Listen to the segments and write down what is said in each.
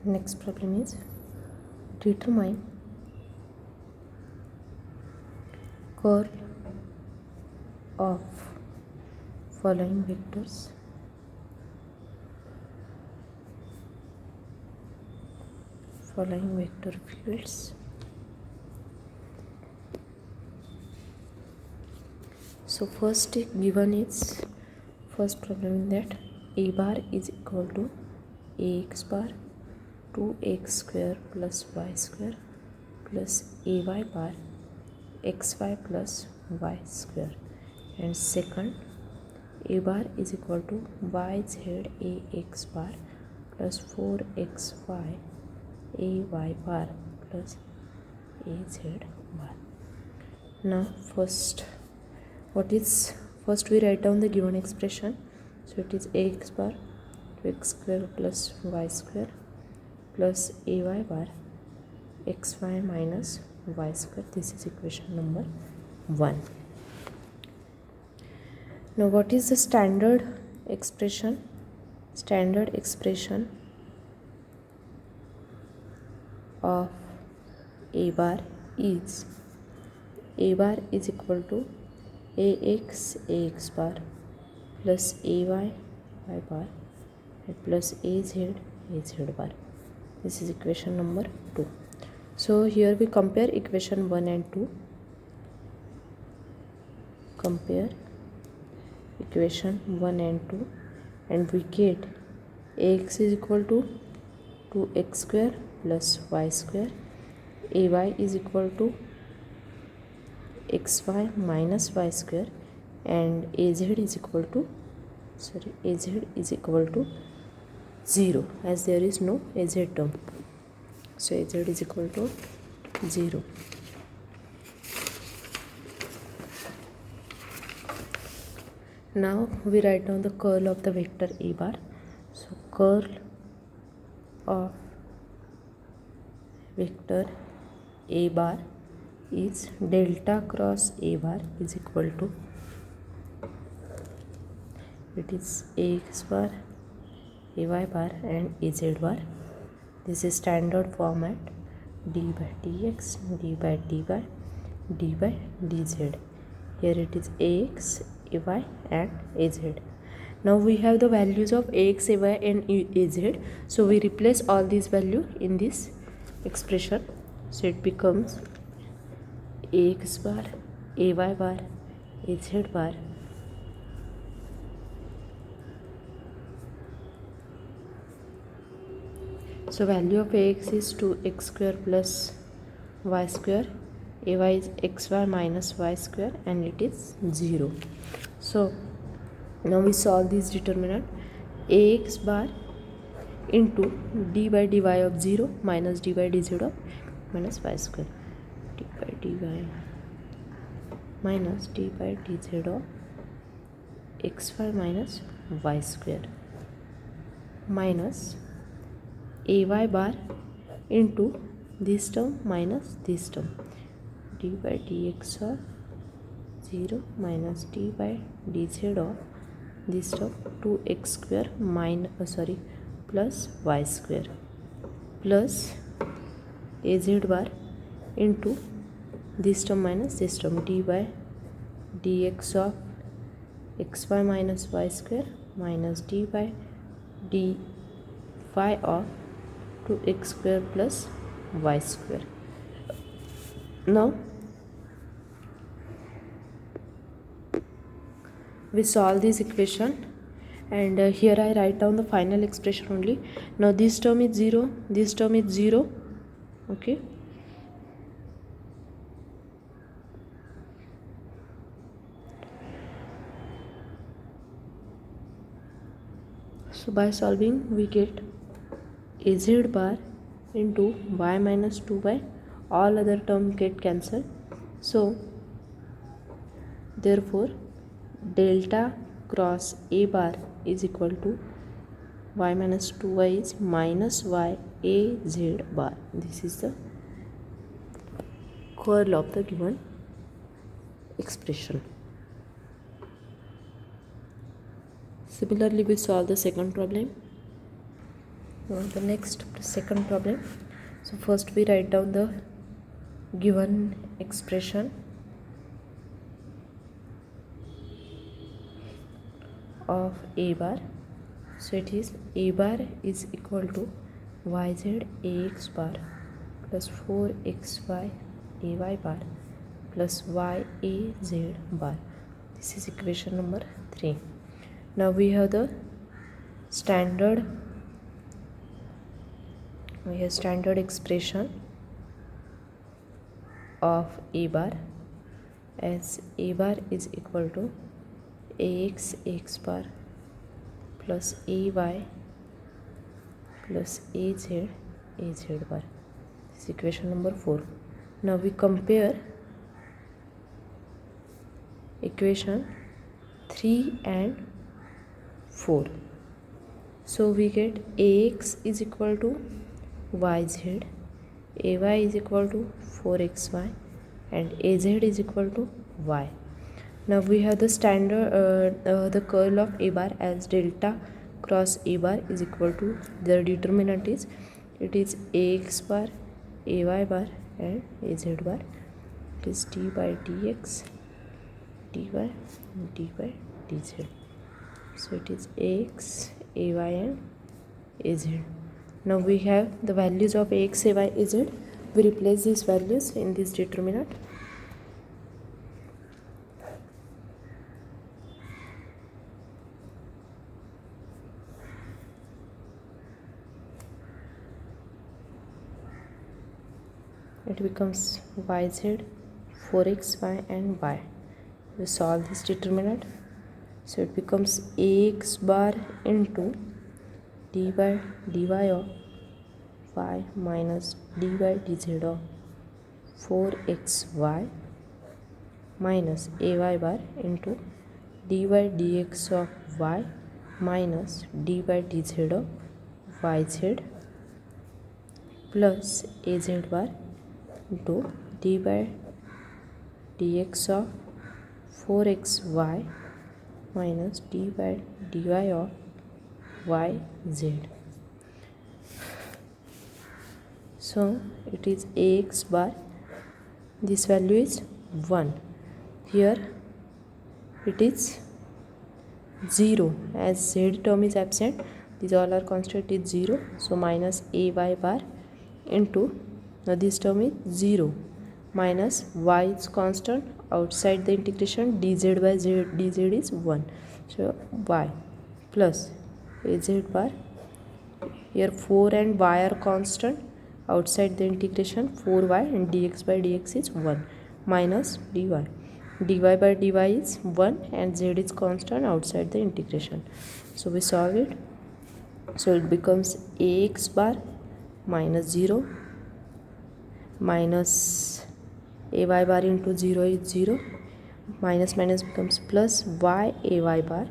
Next problem is determine curl of following vectors following vector fields. So first given is first problem in that a bar is equal to ax bar 2x square plus y square plus ay bar xy plus y square, and second a bar is equal to yz ax bar plus 4xy ay bar plus az bar. Now first we write down the given expression. So it is ax bar 2x square plus y square plus ay bar xy minus y square. This is equation number 1. Now what is the standard expression? Standard expression of a bar is equal to ax bar plus ay bar plus az bar. This is equation number 2. So here we compare equation 1 and 2. Compare equation 1 and 2 and we get ax is equal to 2x square plus y square, ay is equal to xy minus y square, and az is equal to 0 as there is no az term. So az is equal to 0. Now we write down the curl of the vector a bar. So curl of vector a bar is delta cross a bar is equal to, it is ax bar, ay bar and az bar. This is standard format, d by dx, d by dy, d by dz. Here it is ax, ay and az. Now we have the values of ax, ay and az. So we replace all these values in this expression. So it becomes ax bar, ay bar, az bar so value of ax is 2x square plus y square, ay is xy minus y square, and it is 0. So now we solve this determinant. Ax bar into d by dy of 0 minus d by dz of minus y square, d by dy minus d by dz of xy minus y square minus ay bar into this term minus this term, d by dx of 0 minus d by dz of this term 2x square plus y square plus az bar into this term minus this term, d by dx of xy minus y square minus d by dy of 2x square plus y square. Now we solve this equation, and here I write down the final expression only. Now this term is 0, this term is 0. Okay, so by solving we get az bar into y minus 2y, all other terms get cancelled. So therefore delta cross a bar is equal to y minus 2y is minus y az bar. This is the curl of the given expression. Similarly, we solve the second problem. The next second problem. So first we write down the given expression of a bar. So it is a bar is equal to yz ax bar plus 4xy ay bar plus yaz bar. This is equation number 3. Now we have the standard expression of a bar, as a bar is equal to ax x bar plus ay plus az bar. This is equation number 4. Now we compare equation 3 and 4. So we get ax is equal to yz, ay is equal to 4xy and az is equal to y. Now we have the standard the curl of a bar as delta cross a bar is equal to, the determinant is, it is ax bar, ay bar and az bar. It is d by dx, dy, dy, dz. So it is ax, ay and az. Now we have the values of ax, ay, az. We replace these values in this determinant. It becomes yz, 4xy and y. We solve this determinant. So it becomes ax bar into d by dy of y minus d by dz of 4xy minus ay bar into d by dx of y minus d by dz of yz plus az bar into d by dx of 4xy minus d by dy of yz. So it is ax bar, this value is 1. Here it is 0, as z term is absent, these all are constant, is 0. So minus ay bar into, now this term is 0 minus y is constant, outside the integration dz by dz is 1. So y plus az bar, here 4 and y are constant, outside the integration 4y and dx by dx is 1 minus dy. dy by dy is 1 and z is constant outside the integration. So we solve it. So it becomes ax bar minus 0 minus ay bar into 0 is 0, minus minus becomes plus y ay bar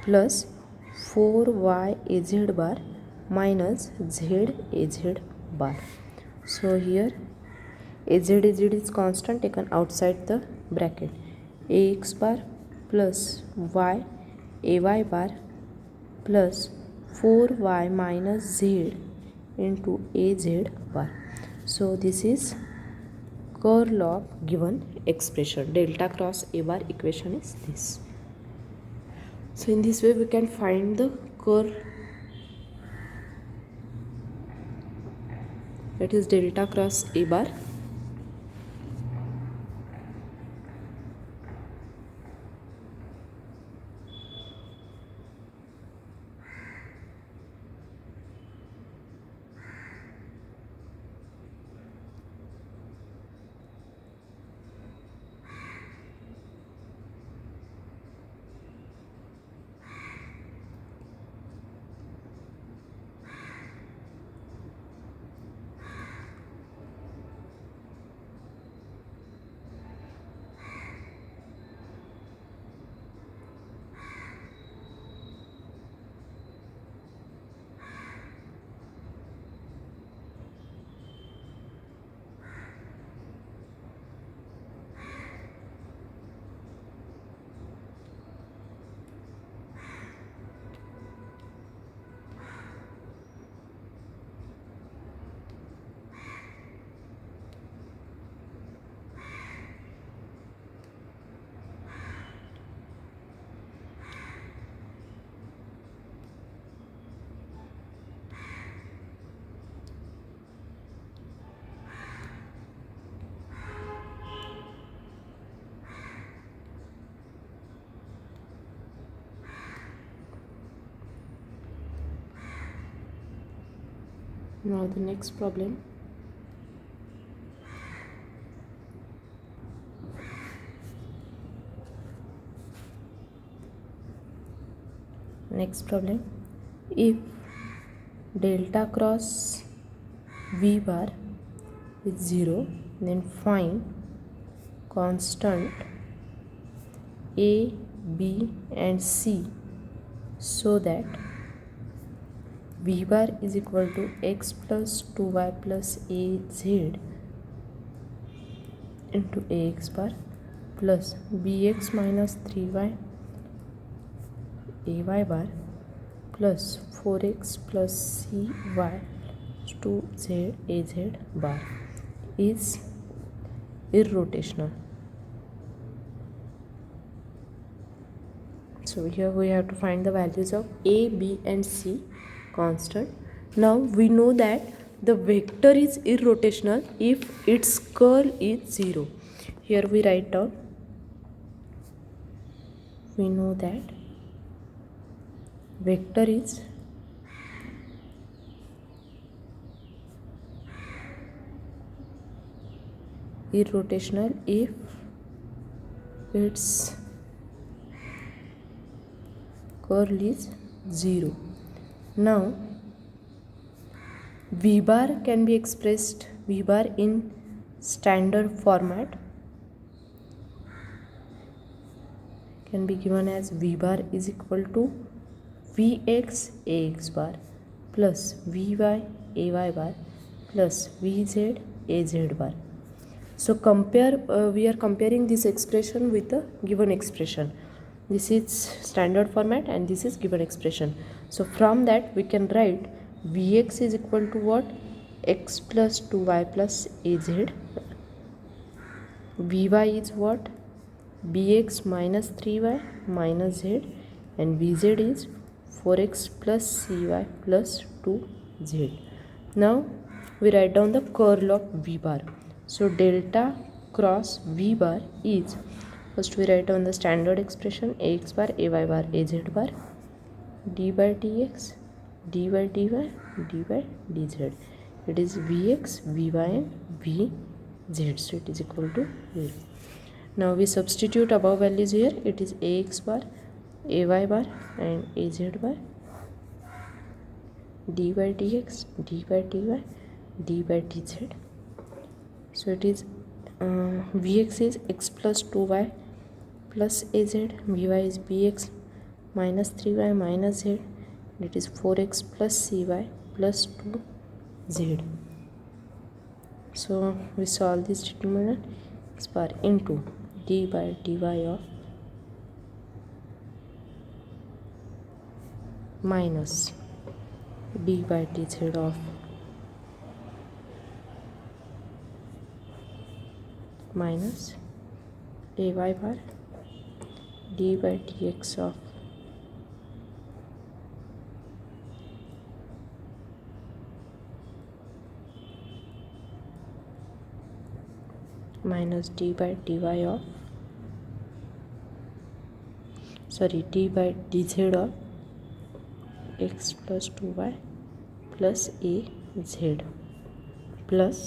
plus 4y az bar minus z az bar. So here az is constant taken outside the bracket. Ax bar plus y ay bar plus 4y minus z into az bar. So this is curl of given expression. Delta cross a bar equation is this. So in this way we can find the curl, that is delta cross a bar. Now the next problem. If delta cross v bar is 0, then find constant a, b and c so that v bar is equal to x plus 2y plus az into ax bar plus bx minus 3y ay bar plus 4x plus cy 2z az bar is irrotational. So here we have to find the values of a, b and c constant. Now we know that the vector is irrotational if its curl is 0. Here we write down, we know that vector is irrotational if its curl is 0. Now v bar can be expressed, v bar in standard format can be given as v bar is equal to vx ax bar plus vy ay bar plus vz az bar. So we are comparing this expression with the given expression. This is standard format and this is given expression. So from that we can write vx is equal to what? X plus 2y plus az. Vy is what? Bx minus 3y minus z, and vz is 4x plus cy plus 2z. Now we write down the curl of v bar. So delta cross v bar is, first we write down the standard expression ax bar, ay bar, az bar, d by dx, d by dy, d by dz. It is vx, vy and vz. So it is equal to 0. Now we substitute above values here. It is ax bar, ay bar and az bar, d by dx, d by dy, d by dz. So it is vx is x plus 2y plus az, vy is bx minus 3y minus z, it is 4x plus cy plus 2z. So we solve this determinant x bar into d by dy of minus d by dz of minus ay bar d by dx of minus d by dy of d by dz of x plus 2y plus az plus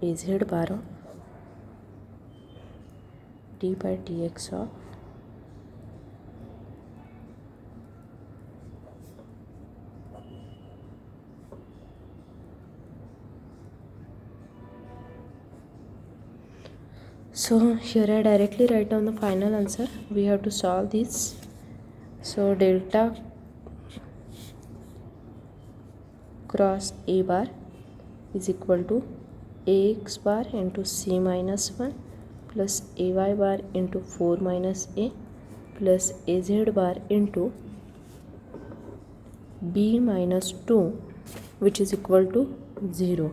az bar of d by dx of So here I directly write down the final answer. We have to solve this. So delta cross a bar is equal to ax bar into c minus 1 plus ay bar into 4 minus a plus az bar into b minus 2, which is equal to 0.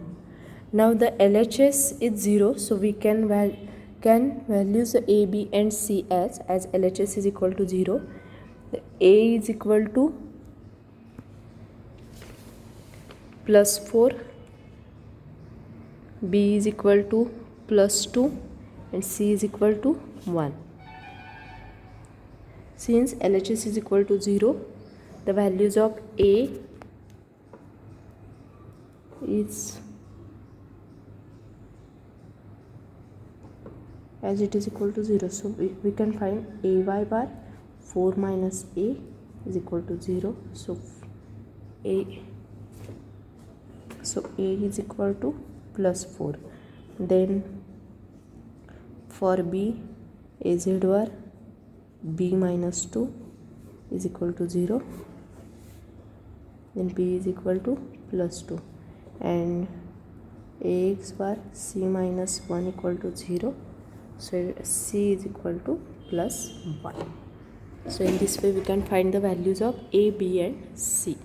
Now the LHS is 0, so we can values a, b and c as LHS is equal to 0. The a is equal to plus 4, b is equal to plus 2 and c is equal to 1. Since LHS is equal to 0, the values of A is as it is equal to 0, so we can find AY bar 4 minus A is equal to 0. So A is equal to plus 4. Then for B, AZ bar B minus 2 is equal to 0. Then B is equal to plus 2. And AX bar C minus 1 equal to 0. So C is equal to plus 1. So in this way we can find the values of A, B and C.